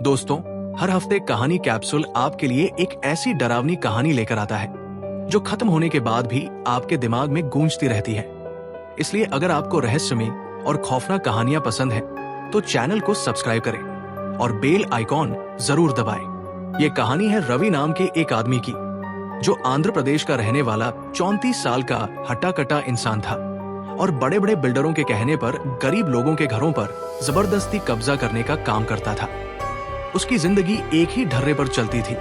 दोस्तों, हर हफ्ते कहानी कैप्सूल आपके लिए एक ऐसी डरावनी कहानी लेकर आता है जो खत्म होने के बाद भी आपके दिमाग में गूंजती रहती है। इसलिए अगर आपको रहस्यमय और खौफनाक कहानियां पसंद है तो चैनल को सब्सक्राइब करें और बेल आइकॉन जरूर दबाएं। ये कहानी है रवि नाम के एक आदमी की, जो आंध्र प्रदेश का रहने वाला 34 साल का हट्टा-कट्टा इंसान था और बड़े बड़े बिल्डरों के कहने पर गरीब लोगों के घरों पर जबरदस्ती कब्जा करने का काम करता था। उसकी जिंदगी एक ही ढर्रे पर चलती थी।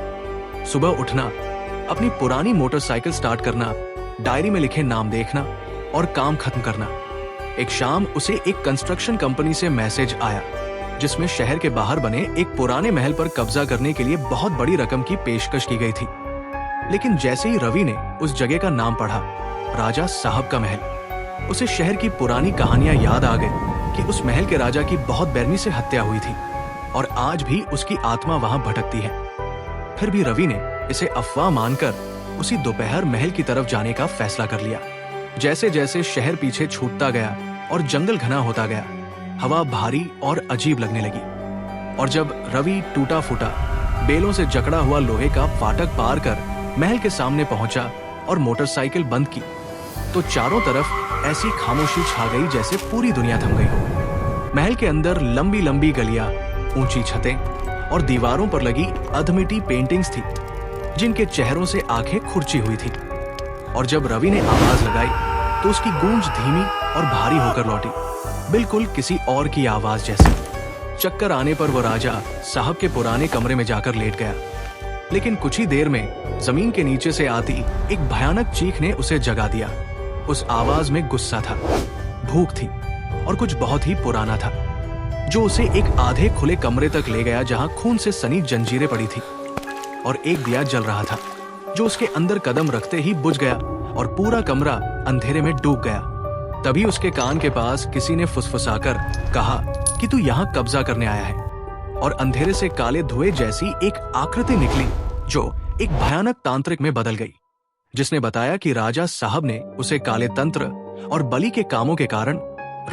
सुबह उठना, अपनी पुरानी मोटरसाइकिल स्टार्ट करना, डायरी में लिखे नाम देखना और काम खत्म करना। एक शाम उसे एक कंस्ट्रक्शन कंपनी से मैसेज आया जिसमें शहर के बाहर बने एक पुराने महल पर कब्जा करने के लिए बहुत बड़ी रकम की पेशकश की गई थी। लेकिन जैसे ही रवि ने उस जगह का नाम पढ़ा, राजा साहब का महल, उसे शहर की पुरानी कहानियां याद आ गई कि उस महल के राजा की बहुत बेरहमी से हत्या हुई थी और आज भी उसकी आत्मा वहां भटकती है। फिर भी रवि ने इसे अफवाह मानकर उसी दोपहर महल की तरफ जाने का फैसला कर लिया। जैसे जैसे शहर पीछे छूटता गया और जंगल घना होता गया, हवा भारी और अजीब लगने लगी। और जब रवि टूटा फूटा बेलों से जकड़ा हुआ लोहे का फाटक पार कर महल के सामने पहुंचा और मोटरसाइकिल बंद की, तो चारों तरफ ऐसी खामोशी छा गई जैसे पूरी दुनिया थम गई हो। महल के अंदर लंबी लंबी गलियां, ऊंची छतें और दीवारों पर लगी अधमिटी पेंटिंग्स थी जिनके चेहरों से आंखें खुरची हुई थी। और जब रवि ने आवाज लगाई तो उसकी गूंज धीमी और भारी होकर लौटी, बिल्कुल किसी और की आवाज जैसी। चक्कर आने पर वो राजा साहब के पुराने कमरे में जाकर लेट गया। लेकिन कुछ ही देर में जमीन के नीचे से आती एक भयानक चीख ने उसे जगा दिया। उस आवाज में गुस्सा था, भूख थी और कुछ बहुत ही पुराना था, जो उसे एक आधे खुले कमरे तक ले गया जहां खून से सनी जंजीरें पड़ी थी और एक दिया जल रहा था जो उसके अंदर कदम रखते ही बुझ गया और पूरा कमरा अंधेरे में डूब गया। तभी उसके कान के पास किसी ने फुसफुसाकर कहा कि तू यहाँ कब्जा करने आया है, और अंधेरे से काले धुएं जैसी एक आकृति निकली जो एक भयानक तांत्रिक में बदल गई, जिसने बताया कि राजा साहब ने उसे काले तंत्र और बलि के कामों के कारण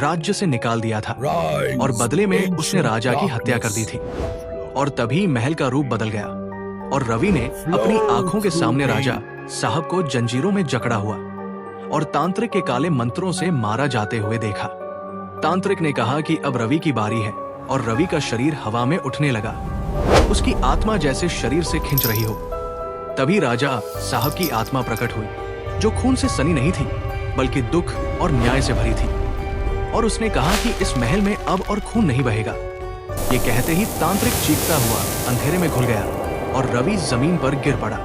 राज्य से निकाल दिया था और बदले में उसने राजा की हत्या कर दी थी। और तभी महल का रूप बदल गया और रवि ने अपनी आंखों के सामने राजा साहब को जंजीरों में जकड़ा हुआ और तांत्रिक के काले मंत्रों से मारा जाते हुए देखा। तांत्रिक ने कहा कि अब रवि की बारी है और रवि का शरीर हवा में उठने लगा, उसकी आत्मा जैसे शरीर से खिंच रही हो। तभी राजा साहब की आत्मा प्रकट हुई, जो खून से सनी नहीं थी बल्कि दुख और न्याय से भरी थी, और उसने कहा कि इस महल में अब और खून नहीं बहेगा। ये कहते ही तांत्रिक चीखता हुआ अंधेरे में घुल गया और रवि जमीन पर गिर पड़ा।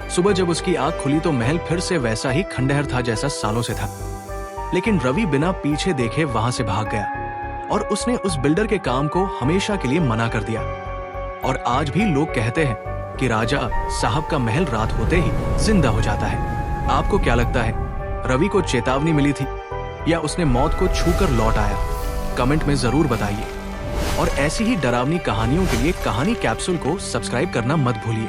सुबह जब उसकी आंख खुली तो महल फिर से वैसा ही खंडहर था जैसा सालों से था। लेकिन रवि बिना पीछे देखे वहां से भाग गया और उसने उस बिल्डर के काम को हमेशा के लिए मना कर दिया। और आज भी लोग कहते हैं कि राजा साहब का महल रात होते ही जिंदा हो जाता है। आपको क्या लगता है, रवि को चेतावनी मिली थी या उसने मौत को छूकर लौट आया? कमेंट में जरूर बताइए। और ऐसी ही डरावनी कहानियों के लिए कहानी कैप्सूल को सब्सक्राइब करना मत भूलिए।